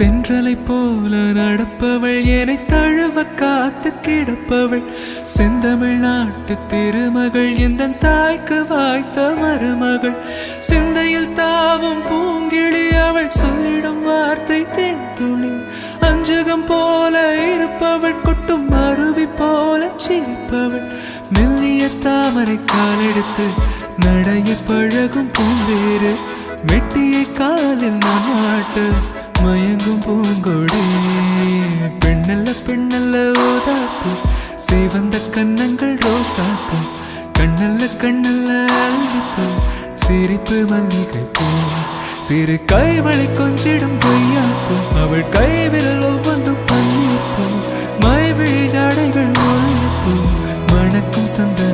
தென்றலை போல நடப்பவள் என்னை தழுவ காத்து கிடப்பவள் செந்தமிழ்நாட்டு திருமகள் எந்த தாய்க்கு வாய்த்த மருமகள் சிந்தையில் தாவும் பூங்கிழி அவள் சொல்லிடும் வார்த்தை தேன்துளி அஞ்சுகம் போல இருப்பவள் கொட்டும் அருவி போல சிரிப்பவள் மெல்லிய தாமரை காலெடுத்து நடைய பழகும் பூந்தேறு மெட்டியை காலில் நான் மாட்டு மயங்கும் பூங்கொடி பெண்ணல்ல பெண்ணல்ல ஓதாப்பு சிவந்த கன்னங்கள் ரோசாப்பு கண்ணல்ல கண்ணல்ல அள்ளிப்பூ சிரிப்பு மல்லிகை பூ சிறு கைவளை கொஞ்சிடும் பொய்யாப்பு அவள் கைவிரல் ஒவ்வொன்றும் பன்னீர் பூ மைவிழி ஜாடைகள் முள்ளிப்பூ மணக்கும் சந்த